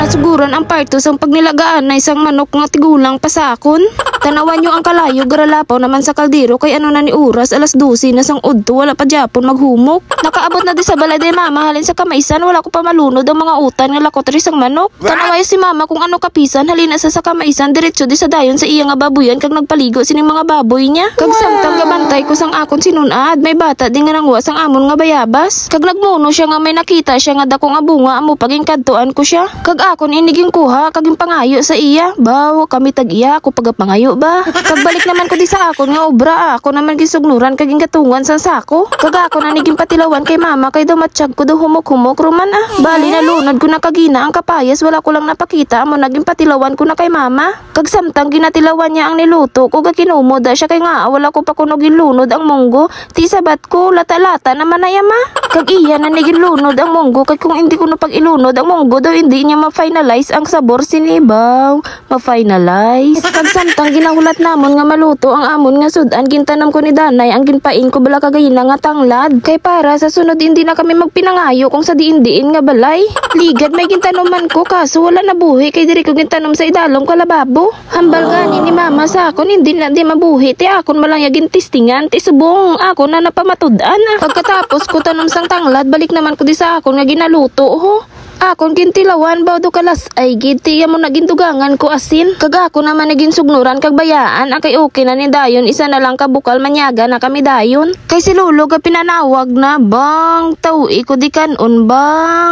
Nasuguran ang partos ang pagnilagaan na isang manok nga tigulang pasakon. Tanawan nyo ang kalayo, garalapaw naman sa kaldero kay ano na ni oras, alas 12 na sang udto, wala pa Japon maghumok. Nakaabot na di sa balay day mama, halin sa kamaisan, wala ko pa malunod ang mga utan nga lakot rin sang manok. Tanaway si mama kung ano kapisan, halina sa kamaisan, diretso di sa dayon sa iya nga babuyan kag nagpaligo sining mga baboy niya. Kag samtang gabantay ko sang akon sinunad, may bata di nga nangwa sang amon nga bayabas. Kag nagmuno siya nga may nakita siya nga dako nga bunga amo paging kadtuan ko siya. Kag akon iniging kuha kag yung pangayo sa iya. Baw kami tag iya ko pagapangayo ba. Kag balik naman ko di sa akon nga obra, ako naman gisugnuran kag gatungan sa sako. Kag ako naniging patilawan kay mama kay daw matsyag ko daw humok-humok ruman ah. Bali na lunod ko na kagina ang kapayas, wala ko lang napakita amo naging patilawan ko na kay mama. Kag samtang ginatilawan niya ang niluto ko kag kinumod siya kay nga wala ko pa kuno ginlunod ang munggo. Ti sabat ko lata-lata naman ay ama. Kag iya na nigilunod ang munggo kay kung hindi ko na pag ilunod ang munggo daw hindi niya ma-finalize ang sabor sinibaw. Ma-finalize. Kag samtang ginahulat namon nga maluto ang amon nga sudan gintanam ko ni Danay ang ginpain ko bala kagayina nga tanglad. Kay para sa sunod hindi na kami magpinangayo kung sa diin-diin nga balay. Ligad may gintanoman ko kaso wala na buhi kay diri ko gintanom sa idalong kalababo. Hambal gani ni mama sa akon hindi na di mabuhi ti akon malang yagin tistingan ti subong ako na napamatudan ah. Pagkatapos ko tanom sang tanglad balik naman ko di sa akon nga ginaluto ho. Akon gintilawan baw do kalas ay gintiya mo naging dugangan ko asin. Kag ako naman naging sugnuran kag bayaan akay okay na ni dayon isa na lang kabukal manyaga na kami dayon. Kay si Lolo ga pinanawag na bang tawi ko di kanon bang.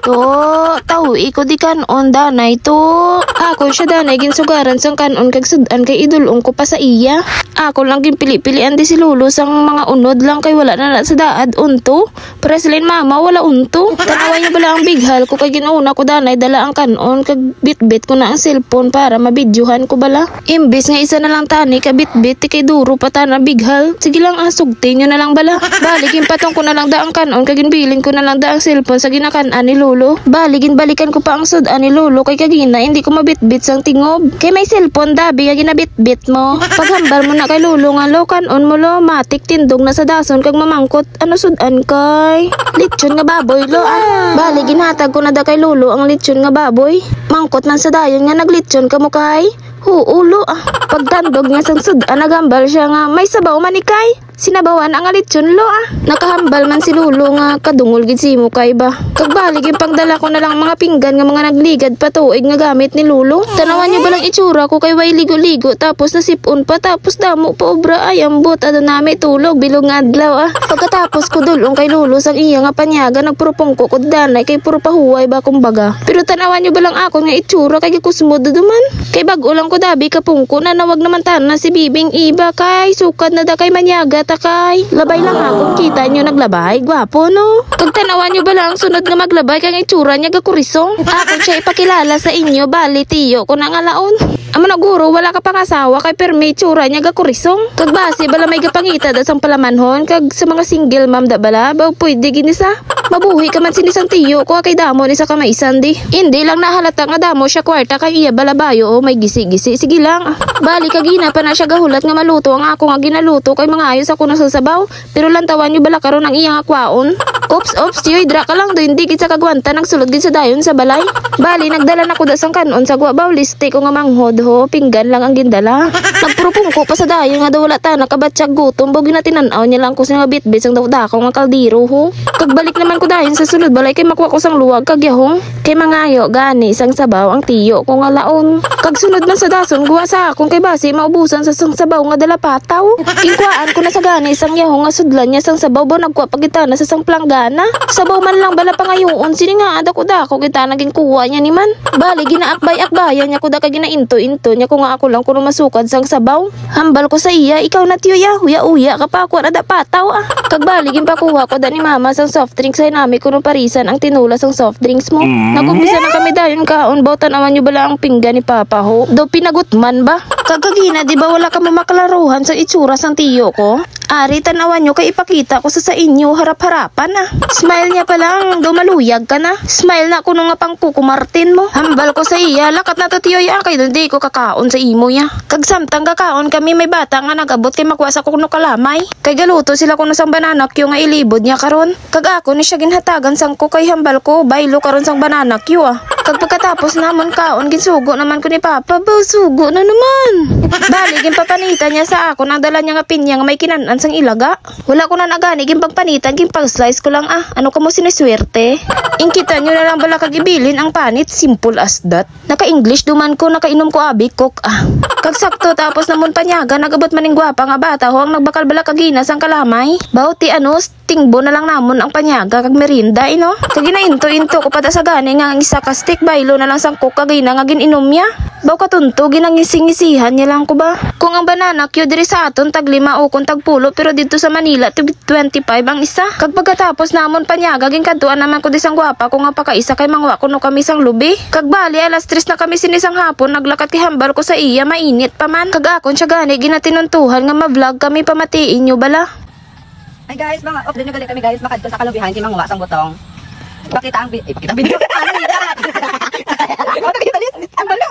To, tawi ko di kanon Danay to. Ako siya Danay ginsugaran sang kanon kag sudan kay idulong ko pa sa iya. Ako lang ginpili-pilian di si Lolo sang mga unod lang kay wala na sa daad unto. Preslin mama wala unto. Tanaway niya bala ang bighal ko kay ginauna ko Danay dala ang kanon kag bitbit ko na ang cellphone para mabidyohan ko bala. Imbis nga isa na lang tani ka bitbit ti kay duro pa ta na bighal. Sige lang asugti nyo na lang bala. Balikin patong ko na lang da ang kanon kag ginbilin ko na lang da ang cellphone sa ginakan-an ni Lolo. Baligin balikan ko pa ang sudan ni Lolo kay kagina hindi ko mabitbit sang tingob. Kay may cellphone dabi nga ginabitbit mo. Paghambal mo na kay Lolo nga lo kanon mo lo matik tindog na sa dason kag mamangkot ano sudan kay lechon nga baboy lo ah. Baligin hatag ko na da kay Lolo ang lechon nga baboy. Mangkot man sa dayon nga naglechon ka mo kay. Huulo ah. Pagtandog nga sang sudan nagambal siya nga may sabaw manikay. Sinabawan ang lechon lo ah. Nakahambal man si Lolo nga kadungol gid simo kay ba. Kag balig yung pagdala ko na lang mga pinggan nga mga nagligad pa tuig nga gamit ni Lolo. Tanawan niyo balang itsura ko kay way ligo-ligo tapos nasipon pa tapos damo pa obra ay ambot ada nami tulog bilog nga adlaw ah. Pagkatapos ko dulong kay Lolo sang iya nga panyaga nagpurupong ko Danay kay puro pahuway ba kumbaga. Pero tanawan niyo balang ako nga itsura kay kusmod duman. Kay bag-o lang ko dabi kapungko na nawag naman tana si Bibing iba kay sukad na da kay manyaga takay. Labay lang akong kita nyo naglabay. Gwapo no? Kagtanawan nyo ba lang sunod nga maglabay kang itsura niya gakurisong? Akon siya ipakilala sa inyo. Bali tiyo ko na nga laon. Amo na guro wala ka pang asawa kay permi itsura niya gakurisong. Kag base bala may gapangita da sang palamanhon. Kag sa mga single ma'am da bala. Baw pwede ginisa. Mabuhi ka man sinisang tiyo ko kay damo ni sa kamaisan di. Hindi lang nahalata nga damo siya kwarta kay iya balabayo o may gisi-gisi. Sige lang. Bali kagina pa na siya gahulat nga maluto ang ako nga ginaluto kay mga ayos ako nasasabaw. Pero lantawan nyo bala karon ang iyang akwaon. Ops, tiyoy, dra ka lang do hindi gid sa kagwanta nagsulod gid sa dayon sa balay. Bali nagdala na ko da sang kanon sa gwabaw liste ko nga manghod ho, pinggan lang ang gindala. Nagpurupong ko pa sa dayon nga daw wala ta nakabatsyag gutom bog ginatinanaw niya lang ko sa nga bitbit sang dako nga kaldero ho. Kagbalik naman ko dayon sa sulod balay kay makuha ko sang luwag kag yahong. Kay mangayo gani sang sabaw ang tiyo ko nga laon. Kag sunod man sa dason guwa sa akong kay base maubusan sa sang sabaw nga dala pataw. Kingkuan ko na sa gani sang yahong nga sudlan niya sang sabaw bo nagkuha pagitana sa sang planggana. Sabaw man lang bala pangayoon sini nga dako kita naging kuha niya ni man. Bali ginaakbay-akbayan niya ko da kay ginainto-into niya ko nga ako lang kuno masukad sang sabaw. Hambal ko sa iya ikaw na tiyo ya uya ka pa ako na da pataw ah. Kag bali pakuha ko da ni mama sang soft drinks ay nami kuno parisan ang tinula sang soft drinks mo. Nagumpisa na kami dayon kaon bawtan aman niyo bala ang pinggan ni papa ho. Do pinagutman ba? Kagagina, di ba wala ka mamakalaruhan sa itsura sang tiyo ko? Ari, tanawan nyo kay ipakita ko sa inyo harap-harapan na. Smile niya pa lang, dumaluyag ka na. Smile na kuno nga pang Puko Martin mo. Hambal ko sa iya, lakat na to tiyo ya kay di ko kakaon sa imo ya. Kag samtang kakaon kami may bata nga nagabot kay makuwasa ko kuno kalamay. Kay galuto sila kuno sang bananak yung nga ilibod niya karon. Kag ako ni siya ginhatagan sang ko kay hambal ko, baylo karon sang bananak yo ah. Kag pagkatapos namon kaon ginsugo naman ko ni Papa, sugo na naman. Bali, ginpapanitan niya sa ako nang dala niya nga pinya nga may kinanan sang ilaga. Wala ko na nagani, ginpagpanitan, ginpag-slice ko lang ah. Ano ka mo siniswerte? Ingkita nyo na lang bala kagibilin ang panit, simple as that. Naka-English duman ko, nakainom ko abi, cook ah. Kagsakto tapos namon panyaga, nagabot maning gwapa nga bata ho ang nagbakal bala kaginas ang kalamay. Bauti ano, tingbo na lang namon ang panyaga kag merinda ino. Kag ginainto-into ko pata sa gani nga ang isa ka stick baylo na lang sang cook kagina nga gininom niya. Baw katunto ginangising-isihan niya lang ko ba? Kung ang banana kyo diri sa aton tag 5 o kung tag 10 pero dito sa Manila tig 25 ang isa. Kag pagkatapos namon panyaga ginkantuan naman ko disang gwapa ko nga pakaisa kay mangwa kuno kami sang lubi. Kag bali alas 3 na kami sinisang hapon naglakat kay hambal ko sa iya mainit pa man. Kag akon siya gani ginatinuntuhan nga ma-vlog kami pamatiin nyo bala. Ay guys, mga off din galing kami guys, makadto sa kalubihan kay mangwa sang butong. Pakita ang video. Ano yan? Ano kita din? Ang balo.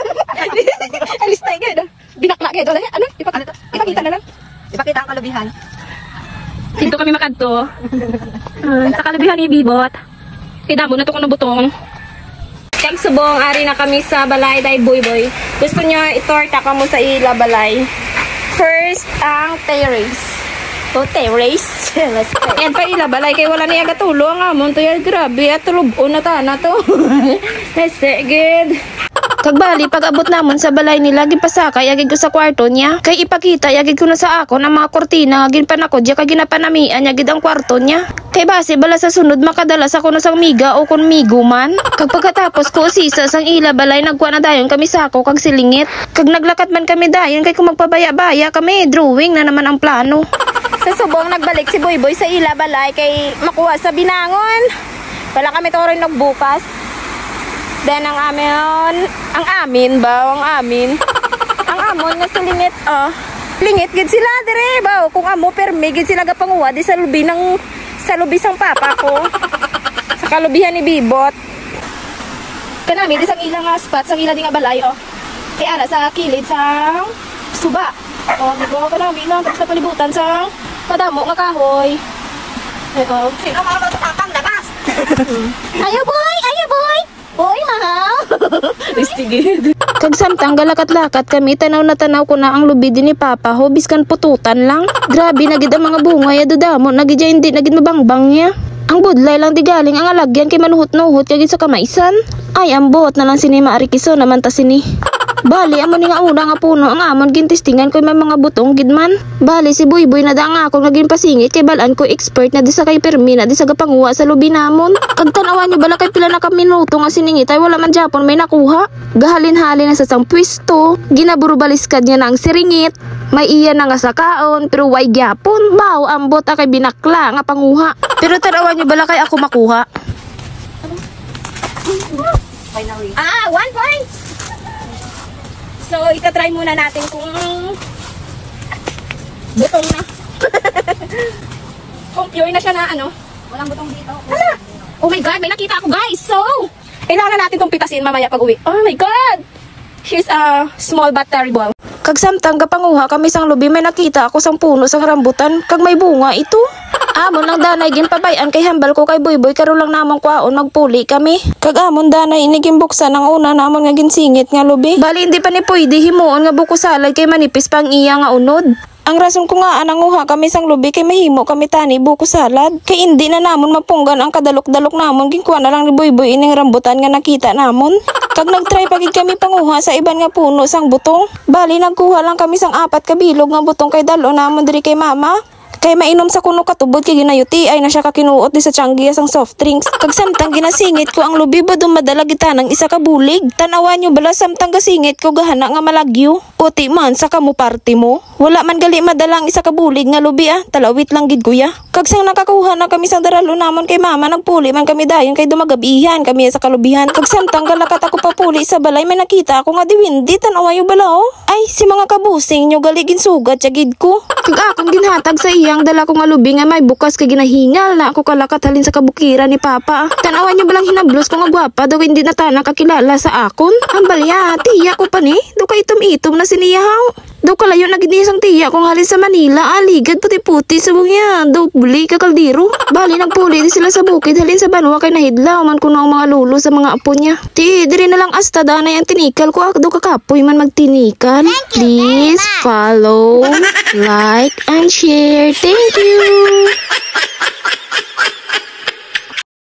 Alis tayo gado. Binakla gado lang. Ano? Ipakita na lang. Ipakita ang kalubihan. Dito kami makadto. Sa kalubihan ni Bibot. Kidamo na to ko ng butong. Kag subong ari na kami sa balay day boy. Gusto niyo itorta ka mo sa ila balay. First ang terrace. O terrace. Yan pa ila balay kay wala niya gatulo ang amon to yan grabe at tulubon na tana to. Let's good. Kagbali pag abot namon sa balay nila ginpasakay agid ko sa kwarto niya. Kay ipakita agid ko na sa ako ang mga kortina agid panakodya kay ginapanamian agid ang kwarto niya. Kay base bala sa sunod makadalas ako na sang miga o kun migo man. Kag pagkatapos ko sisa sang ila balay nagkuha na dayon kami sako kag silingit. Kag naglakat man kami dayon kay kung magpabaya-baya kami drawing na naman ang plano. Sa subong nagbalik si Boy sa ila balay kay makuha sa binangon. Wala kami to rin nagbukas. Then ang amin ang amon nga silingit lingit gid sila dire baw kung amo permi gid sila gapanguha di sa lubi sang papa ko. Sa kalubihan ni Bibot. Kanami di sang ilang spot sang ila di nga balay Kay ara sa kilid sang suba. Diba kanami lang sa palibutan sang padamo nga kahoy. Sino mga matatang labas? Ayaw boy! Boy, mahal! Ristigid. Kag samtang galakat-lakat kami, tanaw na tanaw ko na ang lubi din ni Papa ho, biskan pututan lang. Grabe, nagid ang mga bungay, adudamo, nagid hindi, nagid mabangbang niya. Ang budlay lang di galing ang alagyan kay manuhot-nuhot kagid sa kamaisan. Ay, ambot na lang sini Maarikiso naman ta sini. Bali, amo ni nga una nga puno ang amon gintistingan ko may mga butong gidman. Bali, si Boy na da nga ako naging pasingit kay balaan ko expert na di sa kay permi na di sa gapanguha sa lubi namon. Kag tanawan nyo bala kay pila na ka minuto nga siningit ay wala man Japon may nakuha. Gahalin-halin na sa sang pwisto, ginaburubaliskad niya na ang siringit. May iya na nga sa kaon pero way gyapon. Baw, ambot kay binakla nga panguha. Pero tanawan nyo bala kay ako makuha. Finally. 1 point! So, itatry muna natin kung butong na. Kung pure na siya na ano. Walang butong dito. Hala! Oh my God, may nakita ako guys. So, kailangan natin itong pitasin mamaya pag uwi. Oh my God! She's a small but terrible. Kag samtang kapanguha kami sang lubi, may nakita ako sang puno sang rambutan. Kag may bunga ito. Amon lang danay ginpabayan kay hambal ko kay Boy karo lang namang kwaon magpuli kami. Kag amon danay iniging buksan ang una namon nga ginsingit nga lubi. Bali hindi pa ni pwede himuon nga buko salad kay manipis pang iya nga unod. Ang rason ko nga ananguha kami sang lubi kay mahimo kami tani buko salad. Kay hindi na namon mapunggan ang kadalok-dalok namon ginkuha na lang ni Boy ining rambutan nga nakita namon. Kag nagtry pagid kami panguha sa iban nga puno sang butong. Bali nagkuha lang kami sang 4 ka bilog nga butong kay dalo namon diri kay mama. Kay mainom sa kuno katubod kay ginayuti ay na siya kakinuot di sa tiyanggias ang soft drinks. Kag samtang ginasingit ko ang lubi ba dumadala kita ng isa ka bulig. Tanawan nyo bala samtang gasingit ko gahana nga malagyo. Uti man sa kamo party mo. Wala man gali madala ang isa ka bulig nga lubi talawit lang gid kuya. Kag sang nakakuha na kami sang daralo namon kay mama nagpuli man kami dayon kay dumagabihan kami sa kalubihan. Kag samtang galakat ako papuli sa balay may nakita ako nga diwindi tanawa yo bala Ay si mga kabusing nyo gali ginsugat sa gid ko. Kag akong ginhatag sa iyang dala ko nga lubi nga may bukas kay ginahingal na ako kalakat halin sa kabukiran ni papa. Tanawan nyo balang hinablos ko nga gwapa daw hindi na ta nakakilala sa akon. Ang balya tiya ko pa ni do ka itom-itom na siniyahaw. Daw kalayo na ginisang tiya kung halin sa Manila, aligad puti-puti sa bungya, daw buli ka kaldero. Bali nagpuli di sila sa bukid, halin sa banwa kay nahidlaw man kuno ang mga lulo sa mga apo niya. Ti, diri na lang asta danay ang tinikal ko, daw kakapoy man magtinikal. Please follow, like, and share. Thank you!